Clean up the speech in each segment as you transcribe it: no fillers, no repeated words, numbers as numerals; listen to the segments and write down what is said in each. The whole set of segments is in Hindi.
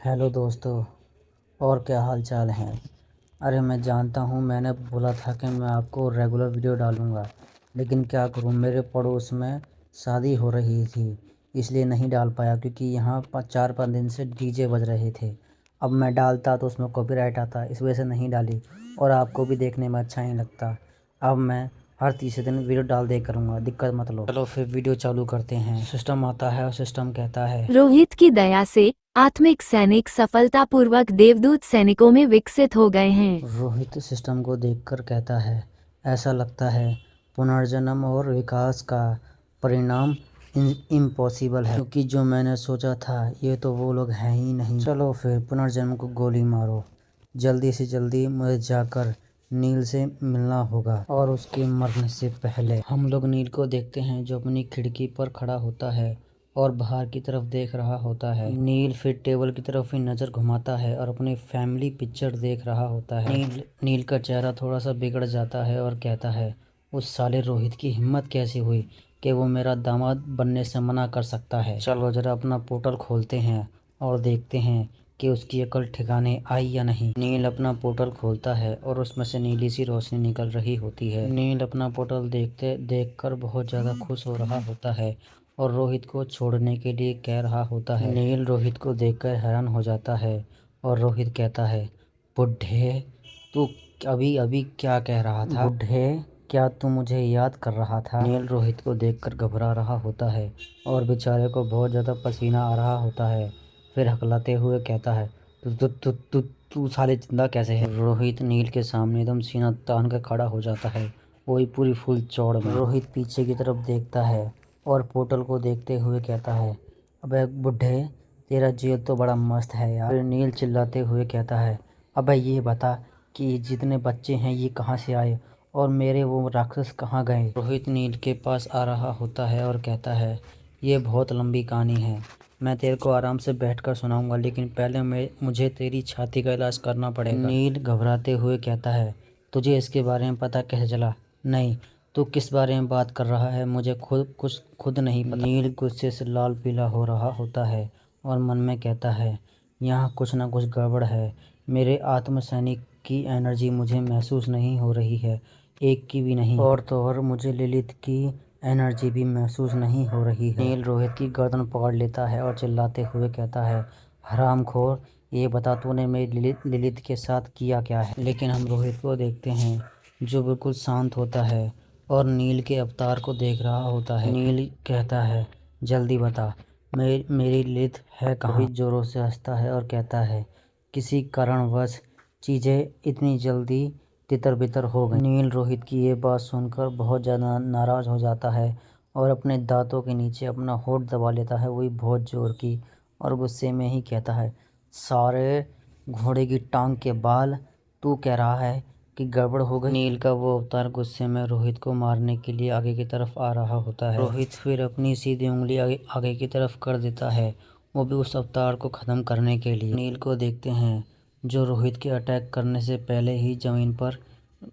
हेलो दोस्तों। और क्या हाल चाल है। अरे मैं जानता हूँ मैंने बोला था कि मैं आपको रेगुलर वीडियो डालूँगा, लेकिन क्या करूँ, मेरे पड़ोस में शादी हो रही थी, इसलिए नहीं डाल पाया क्योंकि यहाँ 4-5 दिन से डीजे बज रहे थे। अब मैं डालता तो उसमें कॉपीराइट आता, इस वजह से नहीं डाली और आपको भी देखने में अच्छा नहीं लगता। अब मैं हर तीसरे दिन वीडियो डाल दे करूँगा, दिक्कत मत लो। चलो फिर वीडियो चालू करते हैं। सिस्टम आता है और सिस्टम कहता है, रोहित की दया से आत्मिक सैनिक सफलतापूर्वक देवदूत सैनिकों में विकसित हो गए हैं। रोहित सिस्टम को देखकर कहता है, ऐसा लगता है पुनर्जन्म और विकास का परिणाम इम्पॉसिबल है, क्योंकि जो मैंने सोचा था ये तो वो लोग हैं ही नहीं। चलो फिर पुनर्जन्म को गोली मारो, जल्दी से जल्दी मुझे जाकर नील से मिलना होगा और उसके मरने से पहले। हम लोग नील को देखते हैं जो अपनी खिड़की पर खड़ा होता है और बाहर की तरफ देख रहा होता है। नील फिर टेबल की तरफ ही नज़र घुमाता है और अपनी फैमिली पिक्चर देख रहा होता है। नील का चेहरा थोड़ा सा बिगड़ जाता है और कहता है, उस साले रोहित की हिम्मत कैसी हुई कि वो मेरा दामाद बनने से मना कर सकता है। चलो जरा अपना पोर्टल खोलते हैं और देखते हैं कि उसकी अकल ठिकाने आई या नहीं। नील अपना पोर्टल खोलता है और उसमें से नीली सी रोशनी निकल रही होती है। नील अपना पोर्टल देखकर बहुत ज़्यादा खुश हो रहा होता है और रोहित को छोड़ने के लिए कह रहा होता है। नील रोहित को देखकर हैरान हो जाता है और रोहित कहता है, बुड्ढे तू अभी अभी क्या कह रहा था? बुड्ढे, क्या तू मुझे याद कर रहा था? नील रोहित को देखकर घबरा रहा होता है और बेचारे को बहुत ज़्यादा पसीना आ रहा होता है। फिर हकलाते हुए कहता है, तू तू तू तू तू साले जिंदा कैसे है? रोहित नील के सामने एकदम सीना तान कर खड़ा हो जाता है, वही पूरी फुल चौड़ में। रोहित पीछे की तरफ देखता है और पोर्टल को देखते हुए कहता है, अबे बुड्ढे, तेरा जेल तो बड़ा मस्त है यार। फिर नील चिल्लाते हुए कहता है, अबे ये बता कि जितने बच्चे हैं ये कहाँ से आए और मेरे वो राक्षस कहाँ गए? रोहित नील के पास आ रहा होता है और कहता है, ये बहुत लंबी कहानी है, मैं तेरे को आराम से बैठकर सुनाऊंगा, लेकिन पहले मुझे तेरी छाती का इलाज करना पड़ेगा। नील घबराते हुए कहता है, तुझे इसके बारे में पता कैसे चला? नहीं, तू किस बारे में बात कर रहा है, मुझे खुद नहीं पता। नील गुस्से से लाल पीला हो रहा होता है और मन में कहता है, यहाँ कुछ ना कुछ गड़बड़ है। मेरे आत्म सैनिक की एनर्जी मुझे महसूस नहीं हो रही है, एक की भी नहीं। और तो और मुझे लिलित की एनर्जी भी महसूस नहीं हो रही है। नील रोहित की गर्दन पकड़ लेता है और चिल्लाते हुए कहता है, हरामखोर, ये बता तूने मेरी लिलित के साथ किया क्या है? लेकिन हम रोहित को देखते हैं जो बिल्कुल शांत होता है और नील के अवतार को देख रहा होता है। नील कहता है, जल्दी बता, मेरी लिलित है कहाँ? रोहित जोरों से हंसता है और कहता है, किसी कारणवश चीज़ें इतनी जल्दी तितर बितर हो गई। नील रोहित की ये बात सुनकर बहुत ज़्यादा नाराज़ हो जाता है और अपने दांतों के नीचे अपना होठ दबा लेता है, वही बहुत ज़ोर की, और गुस्से में ही कहता है, सारे घोड़े की टांग के बाल, तू कह रहा है कि गड़बड़ हो गई? नील का वो अवतार गुस्से में रोहित को मारने के लिए आगे की तरफ आ रहा होता है। रोहित फिर अपनी सीधी उंगली आगे की तरफ कर देता है, वो भी उस अवतार को ख़त्म करने के लिए। नील को देखते हैं जो रोहित के अटैक करने से पहले ही ज़मीन पर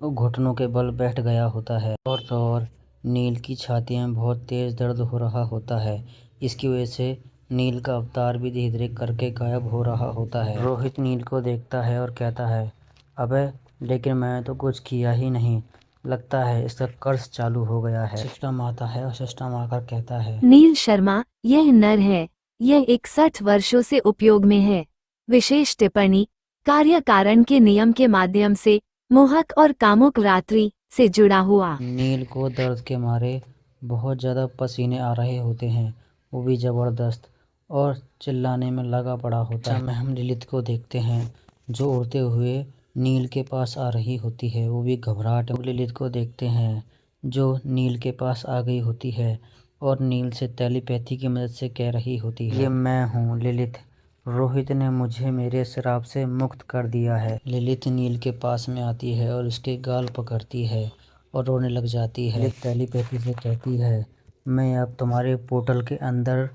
घुटनों के बल बैठ गया होता है। और तो और नील की छाती में बहुत तेज़ दर्द हो रहा होता है, इसकी वजह से नील का अवतार भी धीरे धीरे करके गायब हो रहा होता है। रोहित नील को देखता है और कहता है, अबे लेकिन मैंने तो कुछ किया ही नहीं, लगता है इसका कर्स चालू हो गया है। सिस्टम आता है और सिस्टम आकर कहता है, नील शर्मा, यह नर है। यह 61 वर्षों से उपयोग में है। विशेष टिप्पणी, कार्य कारण के नियम के माध्यम से मोहक और कामुक रात्रि से जुड़ा हुआ। नील को दर्द के मारे बहुत ज़्यादा पसीने आ रहे होते हैं, वो भी ज़बरदस्त, और चिल्लाने में लगा पड़ा होता है। हम लिलित को देखते हैं जो उड़ते हुए नील के पास आ रही होती है, वो भी घबराहट। लिलित को देखते हैं जो नील के पास आ गई होती है और नील से टेलीपैथी की मदद से कह रही होती है, ये मैं हूँ लिलित, रोहित ने मुझे मेरे श्राप से मुक्त कर दिया है। लिलित नील के पास में आती है और उसके गाल पकड़ती है और रोने लग जाती है। लिलित टेलीपैथी से कहती है, मैं अब तुम्हारे पोर्टल के अंदर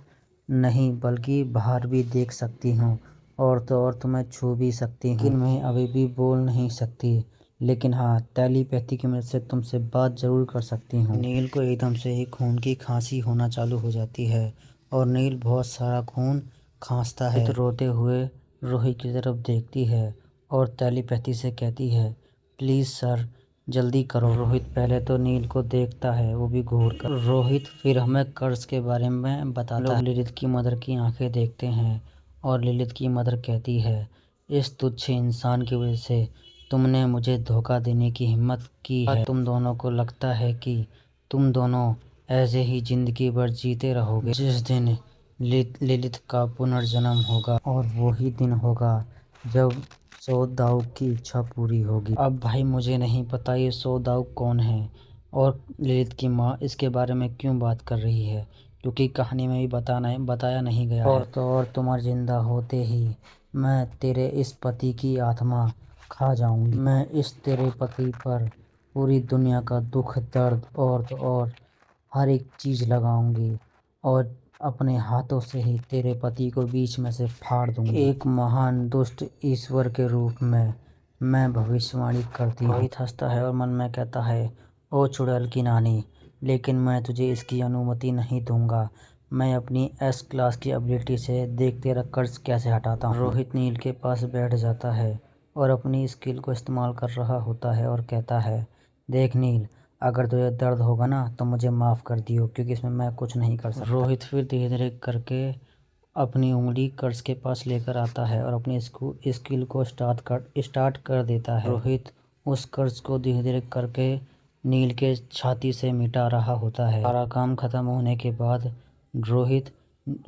नहीं बल्कि बाहर भी देख सकती हूँ, और तो और तुम्हें छू भी सकती हूँ, लेकिन मैं अभी भी बोल नहीं सकती, लेकिन हाँ टेलीपैथी की मदद से तुमसे बात ज़रूर कर सकती हूँ। नील को एकदम से ही खून की खांसी होना चालू हो जाती है और नील बहुत सारा खून खांसता है। रोते हुए रोहित की तरफ देखती है और टेलीपैथी से कहती है, प्लीज़ सर जल्दी करो। रोहित पहले तो नील को देखता है, वो भी घूर कर। रोहित फिर हमें कर्ज के बारे में बताता है। लिलित की मदर की आंखें देखते हैं और लिलित की मदर कहती है, इस तुच्छ इंसान की वजह से तुमने मुझे धोखा देने की हिम्मत की है। तुम दोनों को लगता है कि तुम दोनों ऐसे ही जिंदगी भर जीते रहोगे। जिस दिन लिलित का पुनर्जन्म होगा और वही दिन होगा जब सो दाऊ की इच्छा पूरी होगी। अब भाई मुझे नहीं पता ये सो दाऊ कौन है और ललित की माँ इसके बारे में क्यों बात कर रही है, क्योंकि कहानी में भी बताया नहीं गया है। और तो और तुम्हारे जिंदा होते ही मैं तेरे इस पति की आत्मा खा जाऊंगी। मैं इस तेरे पति पर पूरी दुनिया का दुख दर्द और तो और हर एक चीज़ लगाऊंगी और अपने हाथों से ही तेरे पति को बीच में से फाड़ दूंगी। एक महान दुष्ट ईश्वर के रूप में मैं भविष्यवाणी करती हूँ। रोहित हंसता है और मन में कहता है, ओ चुड़ैल की नानी, लेकिन मैं तुझे इसकी अनुमति नहीं दूंगा। मैं अपनी एस क्लास की एबिलिटी से देख तेरा कर्ज कैसे हटाता हूँ। रोहित नील के पास बैठ जाता है और अपनी स्किल को इस्तेमाल कर रहा होता है और कहता है, देख नील, अगर तुझे दर्द होगा ना तो मुझे माफ़ कर दियो, क्योंकि इसमें मैं कुछ नहीं कर सकता। रोहित फिर धीरे धीरे करके अपनी उंगली कर्ज के पास लेकर आता है और अपनी स्किल को स्टार्ट कर देता है। रोहित उस कर्ज को धीरे धीरे करके नील के छाती से मिटा रहा होता है। सारा काम खत्म होने के बाद रोहित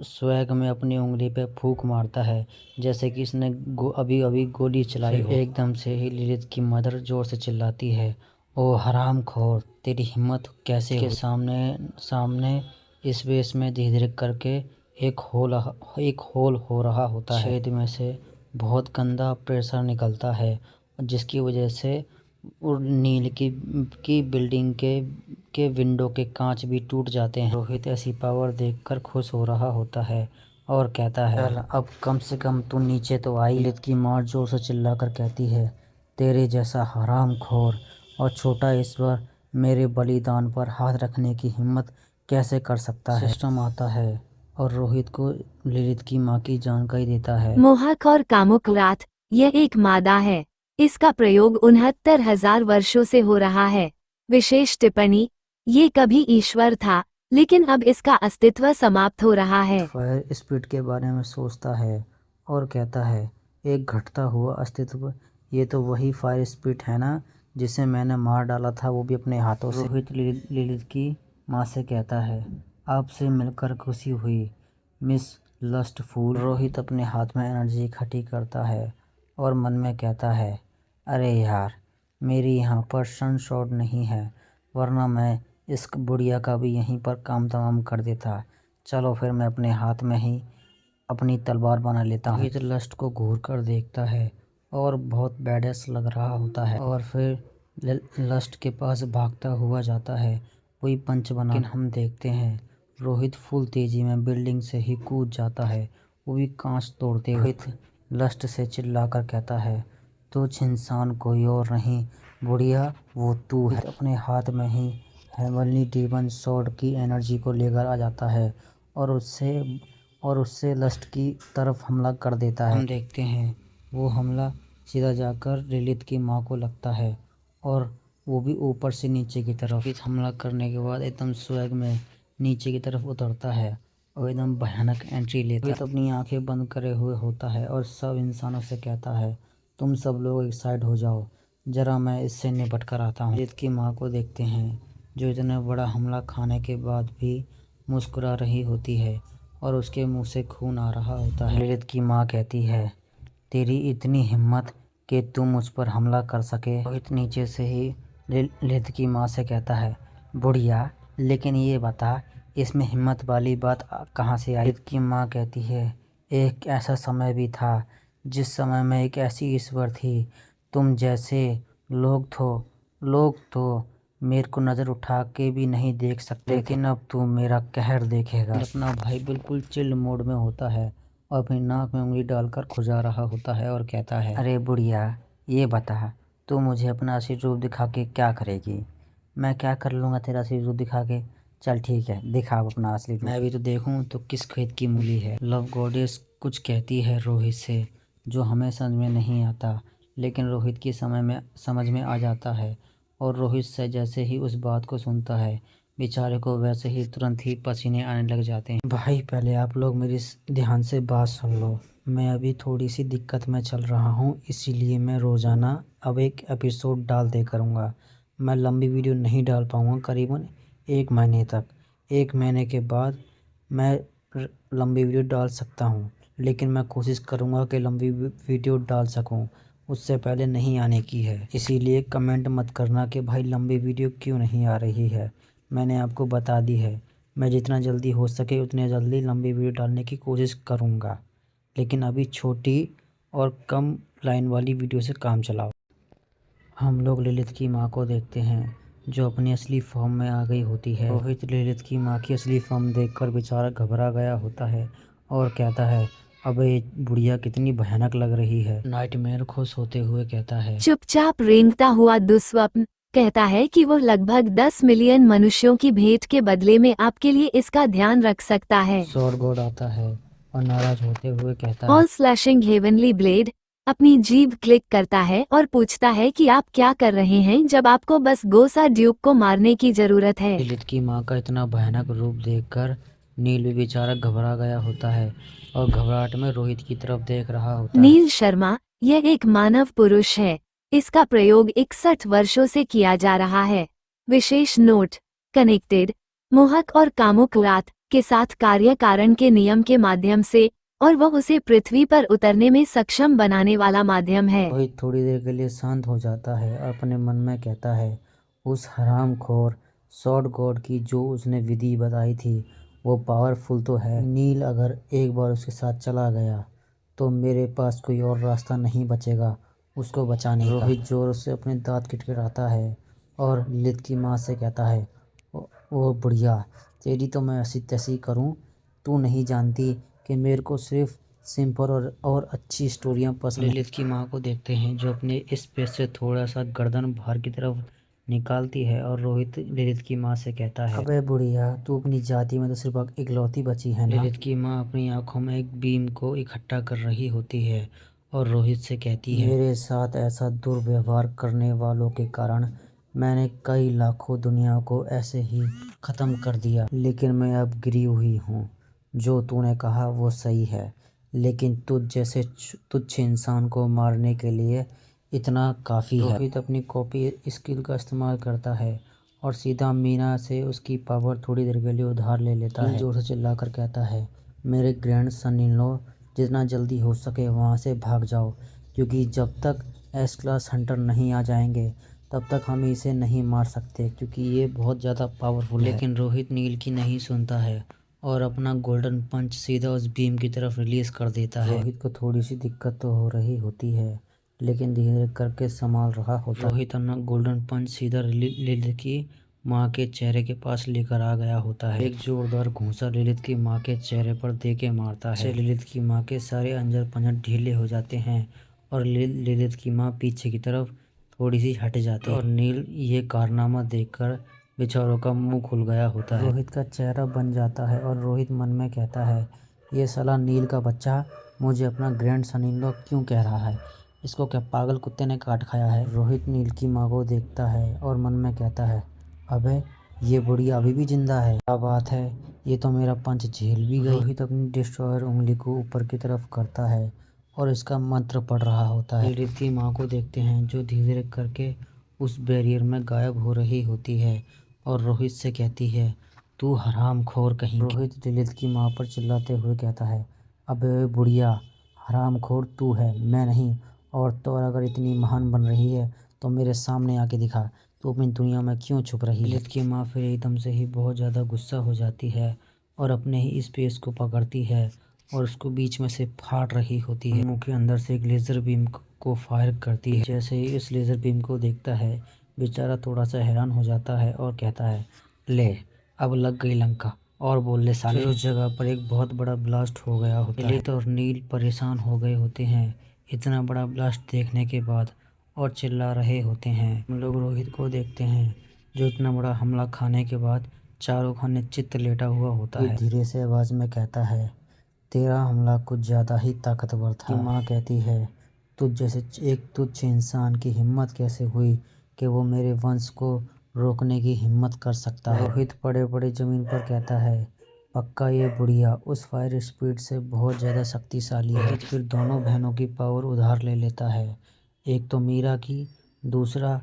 स्वैग में अपनी उंगली पे फूंक मारता है, जैसे कि इसने अभी अभी गोली चलाई हो। एकदम से ही लिलित की मदर जोर से चिल्लाती है, ओ हरामखोर, तेरी हिम्मत कैसे के सामने इस वेश में धीरे धीरे करके एक होल हो रहा होता है। छेद में से बहुत गंदा प्रेशर निकलता है, जिसकी वजह से नील की बिल्डिंग के विंडो के कांच भी टूट जाते हैं। रोहित ऐसी पावर देखकर खुश हो रहा होता है और कहता है, चल अब कम से कम तू नीचे तो आई। लिलित की माँ जोर से चिल्लाकर कहती है, तेरे जैसा हरामखोर और छोटा ईश्वर मेरे बलिदान पर हाथ रखने की हिम्मत कैसे कर सकता है। सिस्टम आता है और रोहित को लिलित की माँ की जानकारी देता है। मोहक और कामुक रात, यह एक मादा है। इसका प्रयोग 69,000 वर्षों से हो रहा है। विशेष टिप्पणी, ये कभी ईश्वर था, लेकिन अब इसका अस्तित्व समाप्त हो रहा है। फायर स्पिरिट के बारे में सोचता है और कहता है, एक घटता हुआ अस्तित्व, ये तो वही फायर स्पिरिट है ना जिसे मैंने मार डाला था, वो भी अपने हाथों से। रोहित लिलित की माँ से कहता है, आपसे मिलकर खुशी हुई मिस लस्टफुल। रोहित अपने हाथ में एनर्जी इकट्ठी करता है और मन में कहता है, अरे यार, मेरी यहाँ पर सन शॉट नहीं है, वरना मैं इस बुढ़िया का भी यहीं पर काम तमाम कर देता। चलो फिर मैं अपने हाथ में ही अपनी तलवार बना लेता हूँ। रोहित लस्ट को घूर कर देखता है और बहुत बैडेस लग रहा होता है और फिर लस्ट के पास भागता हुआ जाता है कोई पंच बना। लेकिन हम देखते हैं रोहित फुल तेजी में बिल्डिंग से ही कूद जाता है, वो भी कांच तोड़ते हुए। रोहित लस्ट से चिल्लाकर कहता है, तुझ इंसान कोई और नहीं बुढ़िया, वो तू है। अपने हाथ में ही हेवनली डीमन स्वॉर्ड की एनर्जी को लेकर आ जाता है और उससे लस्ट की तरफ हमला कर देता है। हम देखते हैं वो हमला सीधा जाकर लिलित की माँ को लगता है और वो भी ऊपर से नीचे की तरफ। इस हमला करने के बाद एकदम स्वैग में नीचे की तरफ उतरता है और एकदम भयानक एंट्री लेता है। तो अपनी आंखें बंद करे हुए होता है और सब इंसानों से कहता है, तुम सब लोग एक साइड हो जाओ, जरा मैं इससे निपट कर आता हूँ। लिलित की माँ को देखते हैं जो इतना बड़ा हमला खाने के बाद भी मुस्कुरा रही होती है और उसके मुंह से खून आ रहा होता है। लिलित की माँ कहती है, तेरी इतनी हिम्मत कि तू मुझ पर हमला कर सके। रोहित नीचे से ही लिलित की माँ से कहता है, बुढ़िया, लेकिन ये बता इसमें हिम्मत वाली बात कहाँ से आई। लिलित की माँ कहती है, एक ऐसा समय भी था जिस समय में एक ऐसी ईश्वर थी, तुम जैसे लोग तो मेरे को नज़र उठा के भी नहीं देख सकते, लेकिन अब तू मेरा कहर देखेगा। अपना भाई बिल्कुल चिल्ड मोड में होता है और अपनी नाक में उंगली डालकर खुजा रहा होता है और कहता है, अरे बुढ़िया, ये बता तू मुझे अपना असली रूप दिखा के क्या करेगी। मैं क्या कर लूँगा तेरा असली रूप दिखा के, चल ठीक है दिखा अपना असली रूप। मैं भी तो देखूँ तो किस खेत की मूली है। लव गॉडेस कुछ कहती है रोहित से जो हमें समझ में नहीं आता, लेकिन रोहित की समझ में आ जाता है। और रोहित से जैसे ही उस बात को सुनता है, बेचारे को वैसे ही तुरंत ही पसीने आने लग जाते हैं। भाई पहले आप लोग मेरी ध्यान से बात सुन लो। मैं अभी थोड़ी सी दिक्कत में चल रहा हूँ, इसीलिए मैं रोज़ाना अब एक एपिसोड डालते करूँगा। मैं लंबी वीडियो नहीं डाल पाऊँगा करीबन 1 महीने तक। 1 महीने के बाद मैं लंबी वीडियो डाल सकता हूँ, लेकिन मैं कोशिश करूँगा कि लंबी वीडियो डाल सकूँ। उससे पहले नहीं आने की है, इसीलिए कमेंट मत करना कि भाई लंबी वीडियो क्यों नहीं आ रही है। मैंने आपको बता दी है, मैं जितना जल्दी हो सके उतने जल्दी लंबी वीडियो डालने की कोशिश करूँगा, लेकिन अभी छोटी और कम लाइन वाली वीडियो से काम चलाओ। हम लोग ललित की माँ को देखते हैं, जो अपनी असली फॉर्म में आ गई होती है। रोहित ललित की माँ की असली फॉर्म देखकर बेचारा घबरा गया होता है और कहता है, अबे ये बुढ़िया कितनी भयानक लग रही है। नाइटमेयर खुश होते हुए कहता है, चुपचाप रेंगता हुआ दुस्वप्न कहता है कि वो लगभग 10 मिलियन मनुष्यों की भेंट के बदले में आपके लिए इसका ध्यान रख सकता है। सौर गॉड आता है और नाराज होते हुए कहता है, ऑल स्लैशिंग हेवनली ब्लेड अपनी जीभ क्लिक करता है और पूछता है कि आप क्या कर रहे हैं जब आपको बस गोसा ड्यूक को मारने की जरूरत है। ललित की माँ का इतना भयानक रूप देखकर नील भी बेचारा घबरा गया होता है और घबराहट में रोहित की तरफ देख रहा होता है। नील शर्मा यह एक मानव पुरुष है। इसका प्रयोग 61 वर्षों से किया जा रहा है। विशेष नोट, कनेक्टेड मोहक और कामुक रात के साथ कार्य कारण के नियम के माध्यम से, और वह उसे पृथ्वी पर उतरने में सक्षम बनाने वाला माध्यम है। रोहित थोड़ी देर के लिए शांत हो जाता है और अपने मन में कहता है, उस हरामखोर सॉर्ड गॉड की जो उसने विधि बताई थी वो पावरफुल तो है। नील अगर एक बार उसके साथ चला गया तो मेरे पास कोई और रास्ता नहीं बचेगा उसको बचाने का। रोहित जोर से अपने दांत किटकिटाता है और ललित की माँ से कहता है, ओ बुढ़िया, तेरी तो मैं ऐसी तैसी करूँ, तू नहीं जानती कि मेरे को सिर्फ सिंपल और अच्छी स्टोरियाँ पसंद। ललित की माँ को देखते हैं, जो अपने स्पेस से थोड़ा सा गर्दन बाहर की तरफ निकालती है और रोहित ललित की माँ से कहता है, अबे बुढ़िया, तू अपनी जाति में तो सिर्फ इकलौती बची है ना। ललित की माँ अपनी आंखों में एक बीम को इकट्ठा कर रही होती है और रोहित से कहती है, मेरे साथ ऐसा दुर्व्यवहार करने वालों के कारण मैंने कई लाखों दुनिया को ऐसे ही ख़त्म कर दिया, लेकिन मैं अब गिरी हुई हूँ। जो तूने कहा वो सही है, लेकिन तुझ जैसे तुच्छ इंसान को मारने के लिए इतना काफ़ी है। रोहित अपनी कॉपी स्किल का इस्तेमाल करता है और सीधा मीना से उसकी पावर थोड़ी देर के लिए उधार ले लेता है। जोर से चिल्लाकर कहता है, मेरे ग्रैंड सन इन लॉ, जितना जल्दी हो सके वहाँ से भाग जाओ, क्योंकि जब तक एस क्लास हंटर नहीं आ जाएंगे तब तक हम इसे नहीं मार सकते, क्योंकि ये बहुत ज़्यादा पावरफुल है। लेकिन रोहित नील की नहीं सुनता है और अपना गोल्डन पंच सीधा उस बीम की तरफ रिलीज कर देता है। रोहित को थोड़ी सी दिक्कत तो हो रही होती है, लेकिन धीरे धीरे करके संभाल रहा होता है। रोहित अपना गोल्डन पंच सीधा ललित की माँ के चेहरे के पास लेकर आ गया होता है। एक जोरदार घूंसा ललित की माँ के चेहरे पर दे के मारता है। ललित की माँ के सारे अंजर पंजर ढीले हो जाते हैं और ललित की माँ पीछे की तरफ थोड़ी सी हट जाती है और नील ये कारनामा देखकर बेचारों का मुंह खुल गया होता है। रोहित का चेहरा बन जाता है और रोहित मन में कहता है, ये साला नील का बच्चा मुझे अपना ग्रैंड सन इन लॉ क्यों कह रहा है, इसको क्या पागल कुत्ते ने काट खाया है। रोहित नील की माँ को देखता है और मन में कहता है, अबे ये बुढ़िया अभी भी जिंदा है, क्या बात है, ये तो मेरा पंच झेल भी गई। रोहित अपनी डिस्ट्रॉयर उंगली को ऊपर की तरफ करता है और इसका मंत्र पढ़ रहा होता है। ललित की माँ को देखते हैं, जो धीरे धीरे करके उस बैरियर में गायब हो रही होती है और रोहित से कहती है, तू हरामखोर कहीं। रोहित ललित की माँ पर चिल्लाते हुए कहता है, अबे बुढ़िया, हरामखोर तू है, मैं नहीं। और अगर इतनी महान बन रही है तो मेरे सामने आके दिखा, तू अपनी दुनिया में क्यों छुप रही है। ललित की माँ फिर एकदम से ही बहुत ज़्यादा गुस्सा हो जाती है और अपने ही स्पेस को पकड़ती है और उसको बीच में से फाड़ रही होती है। मुंह के अंदर से एक लेज़र बीम को फायर करती है। जैसे ही इस लेज़र बीम को देखता है, बेचारा थोड़ा सा हैरान हो जाता है और कहता है, ले अब लग गई लंका, और बोल ले साले। उस जगह पर एक बहुत बड़ा ब्लास्ट हो गया होता है। ललित और नील परेशान हो गए होते हैं इतना बड़ा ब्लास्ट देखने के बाद और चिल्ला रहे होते हैं। हम लोग रोहित को देखते हैं, जो इतना बड़ा हमला खाने के बाद चारों खाने चित्त लेटा हुआ होता है। धीरे से आवाज़ में कहता है, तेरा हमला कुछ ज़्यादा ही ताकतवर था। माँ कहती है, तुझ जैसे एक तुच्छ इंसान की हिम्मत कैसे हुई कि वो मेरे वंश को रोकने की हिम्मत कर सकता है। रोहित पड़े पड़े जमीन पर कहता है, पक्का ये बुढ़िया उस फायर स्पीड से बहुत ज़्यादा शक्तिशाली है। रोहित फिर दोनों बहनों की पावर उधार ले लेता है, एक तो मीरा की, दूसरा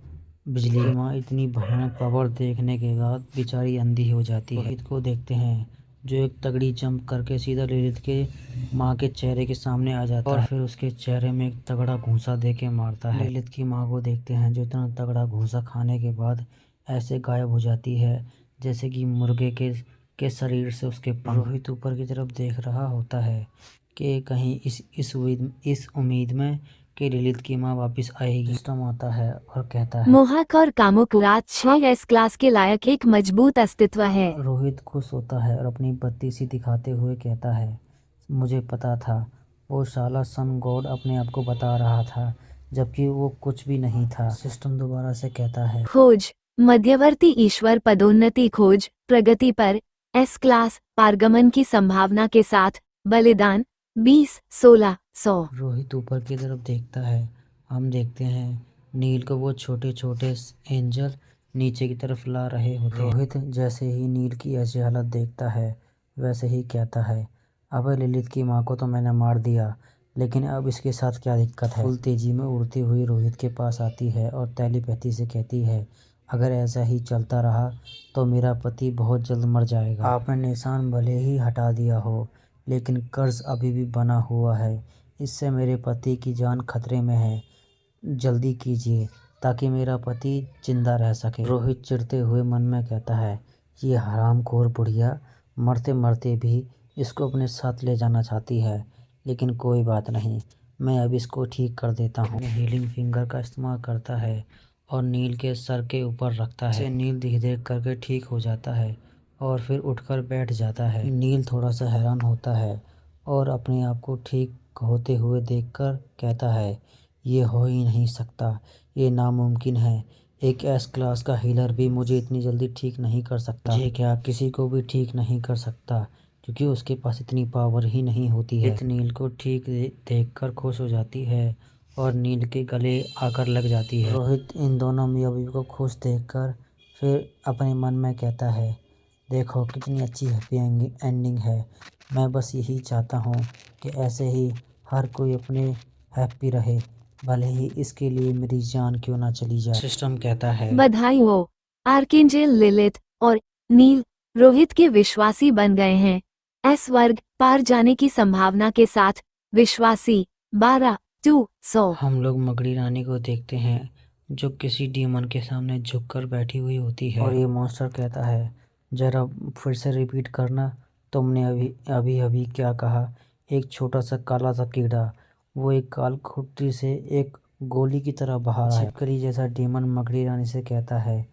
बिजली की। माँ इतनी भयानक पावर देखने के बाद बेचारी अंधी हो जाती है। रोहित को देखते हैं जो एक तगड़ी जंप करके सीधा ललित के माँ के चेहरे के सामने आ जाता है और फिर उसके चेहरे में एक तगड़ा घूंसा दे के मारता है। ललित की माँ को देखते हैं जो इतना तगड़ा घूंसा खाने के बाद ऐसे गायब हो जाती है जैसे कि मुर्गे के शरीर से उसके पंख। रोहित ऊपर की तरफ देख रहा होता है कि कहीं इस उम्मीद में कि ललित की माँ वापस आएगी। सिस्टम आता है और कहता है, मोहक और कामुक रात 6 क्लास के लायक एक मजबूत अस्तित्व है। रोहित खुश होता है और अपनी बत्ती सी दिखाते हुए कहता है, मुझे पता था वो साला सन गॉड अपने आप को बता रहा था जबकि वो कुछ भी नहीं था। सिस्टम दोबारा से कहता है, खोज मध्यवर्ती ईश्वर पदोन्नति खोज प्रगति पर S क्लास पारगमन की संभावना के साथ बलिदान 20-16-100। रोहित ऊपर की तरफ देखता है। हम देखते हैं नील को वो छोटे छोटे एंजल नीचे की तरफ ला रहे होते हैं। रोहित जैसे ही नील की ऐसी हालत देखता है वैसे ही कहता है, अबे ललित की माँ को तो मैंने मार दिया लेकिन अब इसके साथ क्या दिक्कत है। फुल तेजी में उड़ती हुई रोहित के पास आती है और टेलीपैथी से कहती है, अगर ऐसा ही चलता रहा तो मेरा पति बहुत जल्द मर जाएगा। आपने निशान भले ही हटा दिया हो लेकिन कर्ज अभी भी बना हुआ है, इससे मेरे पति की जान खतरे में है, जल्दी कीजिए ताकि मेरा पति जिंदा रह सके। रोहित चिढ़ते हुए मन में कहता है, ये हरामखोर बुढ़िया मरते मरते भी इसको अपने साथ ले जाना चाहती है, लेकिन कोई बात नहीं, मैं अब इसको ठीक कर देता हूँ। हीलिंग फिंगर का इस्तेमाल करता है और नील के सर के ऊपर रखता है। नील धीरे धीरे करके ठीक हो जाता है और फिर उठकर बैठ जाता है। नील थोड़ा सा हैरान होता है और अपने आप को ठीक होते हुए देखकर कहता है, ये हो ही नहीं सकता, ये नामुमकिन है, एक S क्लास का हीलर भी मुझे इतनी जल्दी ठीक नहीं कर सकता। ये क्या किसी को भी ठीक नहीं कर सकता क्योंकि उसके पास इतनी पावर ही नहीं होती है। नील को ठीक देखकर खुश हो जाती है और नील के गले आकर लग जाती है। रोहित इन दोनों मियाँ बीवी को खुश देखकर फिर अपने मन में कहता है, देखो कितनी अच्छी हैप्पी एंडिंग है, मैं बस यही चाहता हूँ कि ऐसे ही हर कोई अपने हैप्पी रहे, भले ही इसके लिए मेरी जान क्यों ना चली जाए। सिस्टम कहता है, बधाई हो, आर्केंजेल लिलित और नील रोहित के विश्वासी बन गए हैं। S वर्ग पार जाने की संभावना के साथ विश्वासी 12-100। हम लोग मकड़ी रानी को देखते हैं जो किसी डीमन के सामने झुककर बैठी हुई होती है और ये मॉन्स्टर कहता है, जरा फिर से रिपीट करना, तुमने अभी अभी क्या कहा। एक छोटा सा काला सा कीड़ा वो एक काल खुट्टी से एक गोली की तरह बाहर आया। छिपकली जैसा डीमन मकड़ी रानी से कहता है,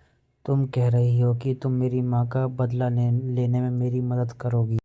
तुम कह रही हो कि तुम मेरी माँ का बदला लेने में मेरी मदद करोगी।